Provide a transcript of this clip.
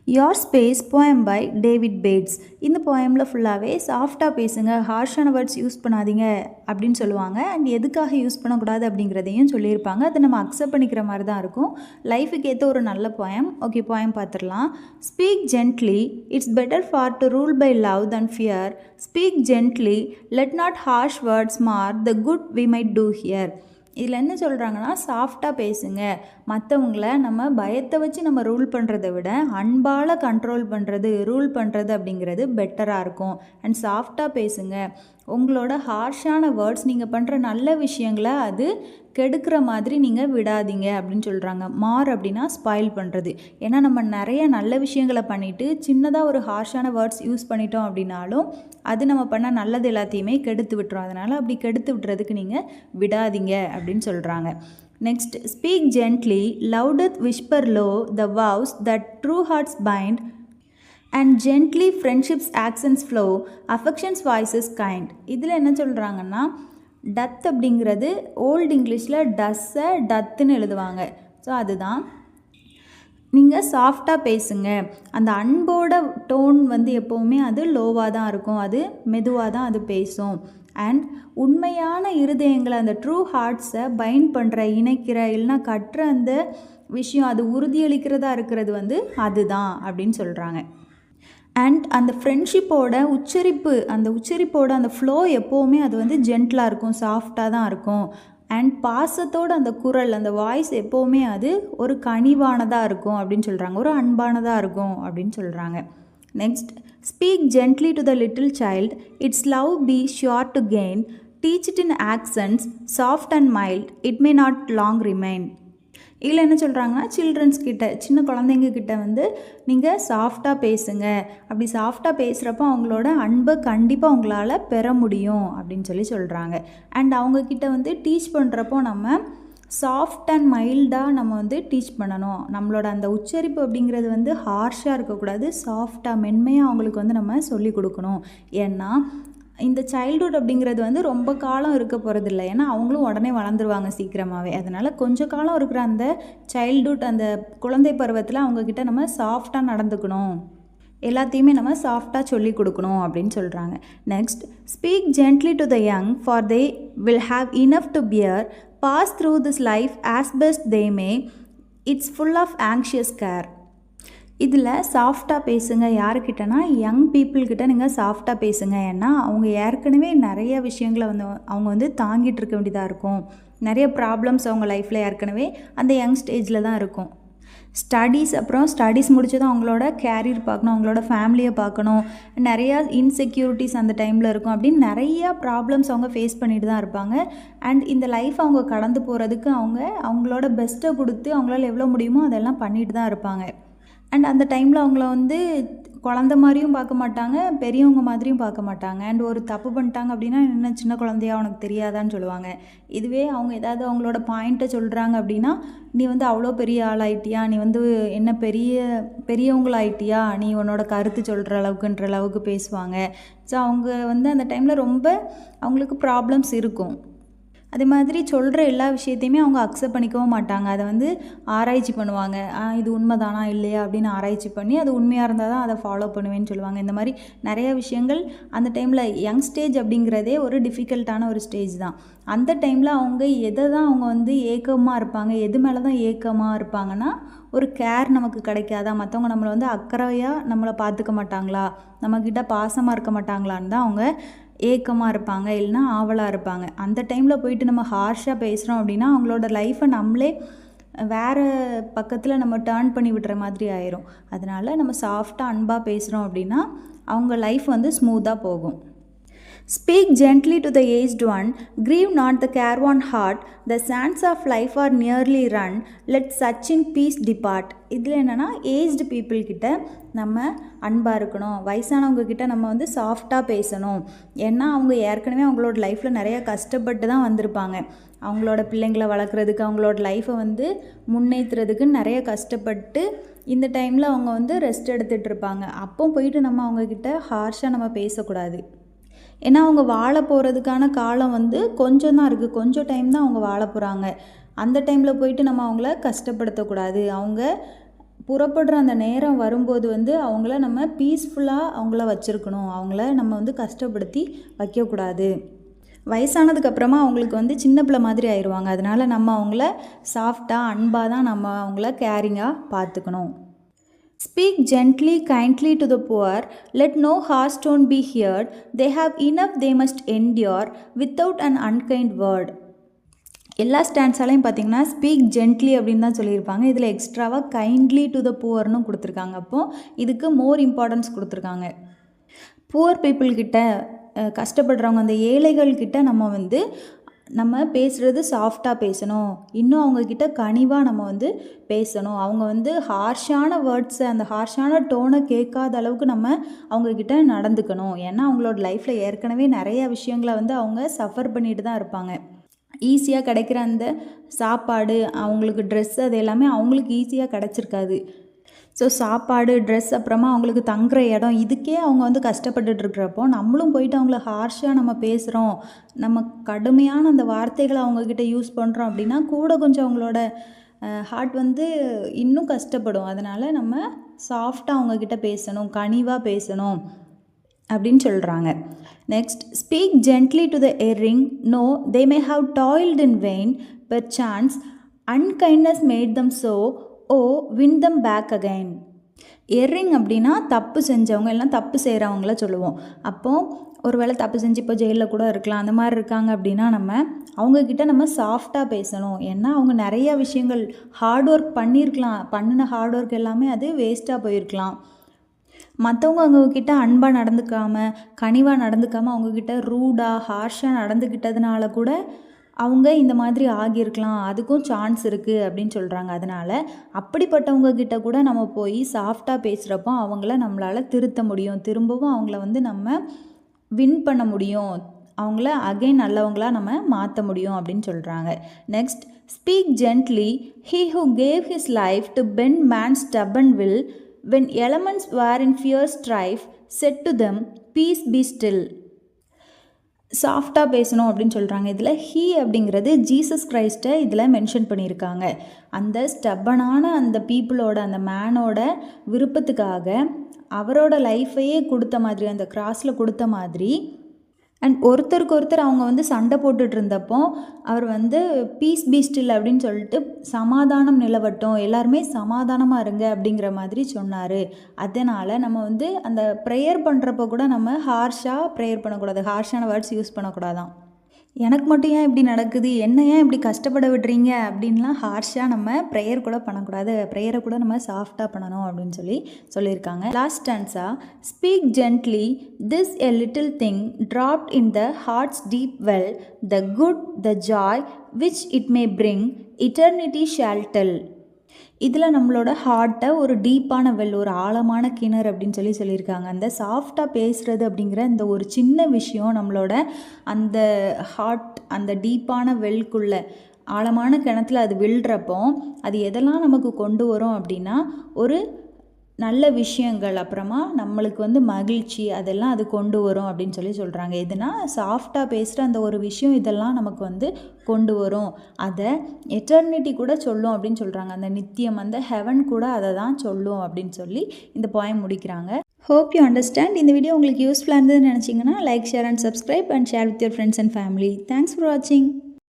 Your space poem by David Bates. இந்த போயமில் ஃபுல்லாகவே சாஃப்டாக பேசுங்க, ஹார்ஷான வேர்ட்ஸ் யூஸ் பண்ணாதீங்க அப்படின்னு சொல்லுவாங்க. அண்ட் எதுக்காக யூஸ் பண்ணக்கூடாது அப்படிங்கிறதையும் சொல்லியிருப்பாங்க. அதை நம்ம அக்செப்ட் பண்ணிக்கிற மாதிரி தான் இருக்கும். லைஃபுக்கு ஏற்ற ஒரு நல்ல போயம். ஓகே, போயம் பார்த்துடலாம். Speak gently, it's better far to rule by love than fear. Speak gently, let not harsh words mar the good we might do here. இதில் என்ன சொல்கிறாங்கன்னா, சாஃப்டாக பேசுங்க. மற்றவங்கள நம்ம பயத்தை வச்சு நம்ம ரூல் பண்ணுறதை விட அன்பால் கண்ட்ரோல் பண்ணுறது, ரூல் பண்ணுறது அப்படிங்கிறது பெட்டராக இருக்கும். அண்ட் சாஃப்டாக பேசுங்க. உங்களோட ஹார்ஷான வேர்ட்ஸ் நீங்கள் பண்ணுற நல்ல விஷயங்களை அது கெடுக்கிற மாதிரி நீங்கள் விடாதீங்க அப்படின்னு சொல்கிறாங்க. மார் அப்படின்னா ஸ்பாயில் பண்ணுறது. ஏன்னா நம்ம நிறைய நல்ல விஷயங்களை பண்ணிவிட்டு சின்னதாக ஒரு ஹார்ஷான வேர்ட்ஸ் யூஸ் பண்ணிட்டோம் அப்படின்னாலும் அது நம்ம பண்ண நல்லது எல்லாத்தையுமே கெடுத்து விட்டுரும். அதனால் அப்படி கெடுத்து விட்டுறதுக்கு நீங்கள் விடாதீங்க அப்படின்னு சொல்கிறாங்க. Next, speak gently, love doth whisper low the vows that true hearts bind and gently friendship's accents flow affection's voices kind. இதில் என்ன சொல்கிறாங்கன்னா, டத் அப்படிங்கிறது ஓல்டு இங்கிலீஷில் டஸ்ஸை டத்துன்னு எழுதுவாங்க. ஸோ அதுதான். நீங்கள் சாஃப்டாக பேசுங்க. அந்த அன்போட டோன் வந்து எப்போவுமே அது லோவாக தான் இருக்கும், அது மெதுவாக தான் அது பேசும். அண்ட் உண்மையான இருதயங்களை, அந்த ட்ரூ ஹார்ட்ஸை பைண்ட் பண்ணுற, இணைக்கிற, இல்லைனா கட்டுற அந்த விஷயம், அது உறுதியளிக்கிறதா இருக்கிறது வந்து அதுதான் அப்படின்னு சொல்கிறாங்க. அண்ட் அந்த ஃப்ரெண்ட்ஷிப்போட உச்சரிப்போட அந்த ஃப்ளோ எப்போவுமே அது வந்து ஜென்டிலாக இருக்கும், சாஃப்டாக தான் இருக்கும். அண்ட் பாசத்தோட அந்த குரல், அந்த வாய்ஸ் எப்போவுமே அது ஒரு கனிவானதாக இருக்கும் அப்படின்னு சொல்கிறாங்க, ஒரு அன்பானதாக இருக்கும் அப்படின்னு சொல்கிறாங்க. Next, speak gently to the little child, it's love B sure to gain, teach it in actions soft and mild, it may not long remain. இதில் என்ன சொல்கிறாங்கன்னா, சில்ட்ரன்ஸ் கிட்ட, சின்ன குழந்தைங்க கிட்ட வந்து நீங்கள் சாஃப்டாக பேசுங்க. அப்படி சாஃப்டாக பேசுகிறப்போ அவங்களோட அன்பை கண்டிப்பாக உங்களால் பெற முடியும் அப்படின்னு சொல்கிறாங்க. அண்ட் அவங்கக்கிட்ட வந்து டீச் பண்ணுறப்போ நம்ம சாஃப்ட் அண்ட் மைல்டாக நம்ம வந்து டீச் பண்ணணும். நம்மளோட அந்த உச்சரிப்பு அப்படிங்கிறது வந்து ஹார்ஷாக இருக்கக்கூடாது, சாஃப்டாக மென்மையாக அவங்களுக்கு வந்து நம்ம சொல்லிக் கொடுக்கணும். ஏன்னா இந்த சைல்டுஹுட் அப்படிங்கிறது வந்து ரொம்ப காலம் இருக்க போகிறதில்ல. ஏன்னா அவங்களும் உடனே வளர்ந்துருவாங்க சீக்கிரமாகவே. அதனால் கொஞ்சம் காலம் இருக்கிற அந்த சைல்டுஹுட், அந்த குழந்தை பருவத்தில் அவங்கக்கிட்ட நம்ம சாஃப்டாக நடந்துக்கணும், எல்லாத்தையுமே நம்ம சாஃப்டாக சொல்லி கொடுக்கணும் அப்படின்னு சொல்கிறாங்க. Next, speak gently to the young for they will have enough to bear, pass through this life as best they may, it's full of anxious care. இதில் சாஃப்டாக பேசுங்க யாருக்கிட்டனா, யங் பீப்புள்கிட்ட நீங்கள் சாஃப்டாக பேசுங்க. ஏன்னா அவங்க ஏற்கனவே நிறைய விஷயங்களை வந்து அவங்க வந்து தாங்கிட்டு இருக்க வேண்டியதாக இருக்கும். நிறைய ப்ராப்ளம்ஸ் அவங்க லைஃப்பில் ஏற்கனவே அந்த யங் ஸ்டேஜில் தான் இருக்கும். ஸ்டடீஸ் முடிச்சதும் அவங்களோட கேரியர் பார்க்கணும், அவங்களோட ஃபேமிலியை பார்க்கணும், நிறையா இன்செக்யூரிட்டிஸ் அந்த டைமில் இருக்கும். அப்படின்னு நிறையா ப்ராப்ளம்ஸ் அவங்க ஃபேஸ் பண்ணிட்டு தான் இருப்பாங்க. அண்ட் இந்த லைஃப் அவங்க கடந்து போகிறதுக்கு அவங்களோட பெஸ்ட்டை கொடுத்து அவங்களால எவ்வளோ முடியுமோ அதெல்லாம் பண்ணிட்டு தான் இருப்பாங்க. அண்ட் அந்த டைமில் அவங்கள வந்து குழந்த மாதிரியும் பார்க்க மாட்டாங்க, பெரியவங்க மாதிரியும் பார்க்க மாட்டாங்க. அண்ட் ஒரு தப்பு பண்ணிட்டாங்க அப்படின்னா, என்ன சின்ன குழந்தையா உனக்கு தெரியாதான்னு சொல்லுவாங்க. இதுவே அவங்க ஏதாவது அவங்களோட பாயிண்ட்டை சொல்கிறாங்க அப்படின்னா, நீ வந்து அவ்வளோ பெரிய ஆளாயிட்டியா, நீ வந்து என்ன பெரியவங்களாயிட்டியா, நீ உன்னோட கருத்து சொல்கிற அளவுக்கு பேசுவாங்க. ஸோ அவங்க வந்து அந்த டைமில் ரொம்ப அவங்களுக்கு ப்ராப்ளம்ஸ் இருக்கும். அதே மாதிரி சொல்கிற எல்லா விஷயத்தையுமே அவங்க அக்செப்ட் பண்ணிக்கவும் மாட்டாங்க. அதை வந்து ஆராய்ச்சி பண்ணுவாங்க. இது உண்மைதானா இல்லையா அப்படின்னு ஆராய்ச்சி பண்ணி அது உண்மையாக இருந்தால் தான் அதை ஃபாலோ பண்ணுவேன்னு சொல்லுவாங்க. இந்த மாதிரி நிறைய விஷயங்கள் அந்த டைமில் யங் ஸ்டேஜ் அப்படிங்கிறதே ஒரு டிஃபிகல்ட்டான ஒரு ஸ்டேஜ் தான். அந்த டைமில் அவங்க எதை தான் அவங்க வந்து ஏக்கமாக இருப்பாங்க, எது மேலே தான் ஏக்கமாக இருப்பாங்கன்னா, ஒரு கேர் நமக்கு கிடைக்காதா, மற்றவங்க நம்மளை வந்து அக்கறையாக நம்மளை பார்த்துக்க மாட்டாங்களா, நம்மக்கிட்ட பாசமாக இருக்க மாட்டாங்களான்னு தான் அவங்க ஏக்கமாக இருப்பாங்க, இல்லைனா ஆவலாக இருப்பாங்க. அந்த டைமில் போயிட்டு நம்ம ஹார்ஷாக பேசுகிறோம் அப்படின்னா அவங்களோட லைஃப்பை நம்மளே வேறு பக்கத்தில் நம்ம டேர்ன் பண்ணி விடுற மாதிரி ஆயிரும். அதனால் நம்ம சாஃப்டாக அன்பாக பேசுகிறோம் அப்படின்னா அவங்க லைஃப் வந்து ஸ்மூத்தாக போகும். Speak gently to the aged one, grieve not the careworn heart, the sands of life are nearly run, let such in peace depart. இதில் என்னென்னா, ஏஜ்டு பீப்புள்கிட்ட நம்ம அன்பாக இருக்கணும், வயசானவங்க கிட்ட நம்ம வந்து சாஃப்டாக பேசணும். ஏன்னா அவங்க ஏற்கனவே அவங்களோட லைஃப்பில் நிறையா கஷ்டப்பட்டு தான் வந்திருப்பாங்க. அவங்களோட பிள்ளைங்களை வளர்க்குறதுக்கு, அவங்களோட லைஃப்பை வந்து முன்னேற்றுறதுக்கு நிறைய கஷ்டப்பட்டு இந்த டைமில் அவங்க வந்து ரெஸ்ட் எடுத்துகிட்டு இருப்பாங்க. அப்போ போயிட்டு நம்ம அவங்கக்கிட்ட ஹார்ஷாக நம்ம பேசக்கூடாது. ஏன்னா அவங்க வாழ போகிறதுக்கான காலம் வந்து கொஞ்சம் தான் இருக்குது, கொஞ்சம் டைம் தான் அவங்க வாழ போகிறாங்க. அந்த டைமில் போயிட்டு நம்ம அவங்கள கஷ்டப்படுத்தக்கூடாது. அவங்க புறப்படுற அந்த நேரம் வரும்போது வந்து அவங்கள நம்ம பீஸ்ஃபுல்லாக அவங்கள வச்சுருக்கணும். அவங்கள நம்ம வந்து கஷ்டப்படுத்தி வைக்கக்கூடாது. வயசானதுக்கப்புறமா அவங்களுக்கு வந்து சின்ன பிள்ளை மாதிரி ஆயிடுவாங்க. அதனால் நம்ம அவங்கள சாஃப்டாக அன்பாக தான் நம்ம அவங்கள கேரிங்காக பார்த்துக்கணும். Speak gently, kindly to the poor. Let no harsh tone be heard. They have enough they must endure without an unkind word. எல்லா ஸ்டாண்ட்ஸாலையும் பார்த்தீங்கன்னா ஸ்பீக் ஜென்ட்லி அப்படின்னு தான் சொல்லியிருப்பாங்க. இதில் எக்ஸ்ட்ராவாக கைண்ட்லி டு த புவர்னு கொடுத்துருக்காங்க. அப்போது இதுக்கு மோர் இம்பார்ட்டன்ஸ் கொடுத்துருக்காங்க. புவர் பீப்புள்கிட்ட, கஷ்டப்படுறவங்க, அந்த ஏழைகள்கிட்ட நம்ம பேசுகிறது சாஃப்டாக பேசணும். இன்னும் அவங்கக்கிட்ட கனிவாக நம்ம வந்து பேசணும். அவங்க வந்து ஹார்ஷான வேர்ட்ஸை, அந்த ஹார்ஷான டோனை கேட்காத அளவுக்கு நம்ம அவங்கக்கிட்ட நடந்துக்கணும். ஏன்னா அவங்களோட லைஃப்பில் ஏற்கனவே நிறைய விஷயங்களை வந்து அவங்க சஃபர் பண்ணிட்டு தான் இருப்பாங்க. ஈஸியாக கிடைக்கிற அந்த சாப்பாடு, அவங்களுக்கு ட்ரெஸ், அது எல்லாமே அவங்களுக்கு ஈஸியாக கிடச்சிருக்காது. ஸோ சாப்பாடு, ட்ரெஸ், அப்புறமா அவங்களுக்கு தங்குற இடம், இதுக்கே அவங்க வந்து கஷ்டப்பட்டுட்ருக்கிறப்போ நம்மளும் போயிட்டு அவங்கள ஹார்ஷாக நம்ம பேசுகிறோம், நம்ம கடுமையான அந்த வார்த்தைகளை அவங்கக்கிட்ட யூஸ் பண்ணுறோம் அப்படின்னா கூட கொஞ்சம் அவங்களோட ஹார்ட் வந்து இன்னும் கஷ்டப்படும். அதனால் நம்ம சாஃப்டாக அவங்கக்கிட்ட பேசணும், கனிவாக பேசணும் அப்படின்னு சொல்கிறாங்க. Next, speak gently to the erring. Know they may have toiled in vain, perchance unkindness made them so, oh win them back again. Erring அப்படின்னா தப்பு செஞ்சவங்க, எல்லாம் தப்பு செய்கிறவங்கள சொல்லுவோம். அப்போது ஒரு வேளை தப்பு செஞ்சு இப்போ ஜெயிலில் கூட இருக்கலாம், அந்த மாதிரி இருக்காங்க அப்படின்னா நம்ம அவங்கக்கிட்ட நம்ம சாஃப்டாக பேசணும். ஏன்னா அவங்க நிறையா விஷயங்கள் ஹார்ட் ஒர்க் பண்ணியிருக்கலாம், பண்ணின ஹார்ட் ஒர்க் எல்லாமே அது வேஸ்ட்டாக போயிருக்கலாம். மற்றவங்க அவங்கக்கிட்ட அன்பாக நடந்துக்காமல், கனிவாக நடந்துக்காமல், அவங்கக்கிட்ட ரூடாக ஹார்ஷாக நடந்துக்கிட்டதுனால கூட அவங்க இந்த மாதிரி ஆகியிருக்கலாம், அதுக்கும் சான்ஸ் இருக்குது அப்படின்னு சொல்கிறாங்க. அதனால் அப்படிப்பட்டவங்கக்கிட்ட கூட நம்ம போய் சாஃப்டாக பேசுகிறப்போ அவங்கள நம்மளால் திருத்த முடியும், திரும்பவும் அவங்கள வந்து நம்ம வின் பண்ண முடியும், அவங்கள அகைன் நல்லவங்களாக நம்ம மாற்ற முடியும் அப்படின்னு சொல்கிறாங்க. Next, speak gently. He who gave his life to bend man's stubborn will, when elements were in fierce strife, said to them, peace be still. சாஃப்டாக பேசணும் அப்படின்னு சொல்கிறாங்க. இதில் ஹீ அப்படிங்கிறது ஜீசஸ் கிரைஸ்ட்டை இதில் மென்ஷன் பண்ணியிருக்காங்க. அந்த ஸ்டப்பனான அந்த பீப்புளோட, அந்த மேனோட விருப்பத்துக்காக அவரோட லைஃப்பையே கொடுத்த மாதிரி, அந்த கிராஸில் கொடுத்த மாதிரி, அண்ட் ஒருத்தருக்கு ஒருத்தர் அவங்க வந்து சண்டை போட்டுட்டு இருந்தப்போ அவர் வந்து பீஸ் பி ஸ்டில் அப்படின்னு சொல்லிட்டு சமாதானம் நிலவட்டும், எல்லாருமே சமாதானமாக இருங்க அப்படிங்கிற மாதிரி சொன்னார். அதனால் நம்ம வந்து அந்த ப்ரேயர் பண்ணுறப்போ கூட நம்ம ஹார்ஷாக ப்ரேயர் பண்ணக்கூடாது, ஹார்ஷான வேர்ட்ஸ் யூஸ் பண்ணக்கூடாதான். எனக்கு மட்டும் ஏன் இப்படி நடக்குது, என்ன ஏன் இப்படி கஷ்டப்பட விடுறீங்க அப்படின்லாம் ஹார்ஷாக நம்ம ப்ரேயர் கூட பண்ணக்கூடாது, ப்ரேயரை கூட நம்ம சாஃப்டாக பண்ணணும் அப்படின்னு சொல்லியிருக்காங்க. Last stanza, speak gently, this a little thing dropped in the heart's deep well, the good the joy which it may bring, eternity shall tell. இதில் நம்மளோட ஹார்ட்டை ஒரு டீப்பான வெல், ஒரு ஆழமான கிணறு அப்படின்னு சொல்லியிருக்காங்க. அந்த சாஃப்டாக பேசுகிறது அப்படிங்கிற இந்த ஒரு சின்ன விஷயம் நம்மளோட அந்த ஹார்ட், அந்த டீப்பான வெல்குள்ளே, ஆழமான கிணத்துல அது விழுறப்போ அது எதெல்லாம் நமக்கு கொண்டு வரும் அப்படின்னா ஒரு நல்ல விஷயங்கள், அப்புறமா நம்மளுக்கு வந்து மகிழ்ச்சி, அதெல்லாம் அது கொண்டு வரும் அப்படின்னு சொல்கிறாங்க. எதுனா சாஃப்டாக பேசுகிற அந்த ஒரு விஷயம் இதெல்லாம் நமக்கு வந்து கொண்டு வரும், அதை எட்டர்னிட்டி கூட சொல்லும் அப்படின்னு சொல்கிறாங்க. அந்த நித்தியம், அந்த ஹெவன் கூட அதை தான் சொல்லும் அப்படின்னு சொல்லி இந்த போயம் முடிக்கிறாங்க. Hope you understand. இந்த வீடியோ உங்களுக்கு யூஸ்ஃபுல்லாக இருந்ததுன்னு நினச்சிங்கன்னா like, share and subscribe and share with your friends and family. Thanks for வாட்சிங்.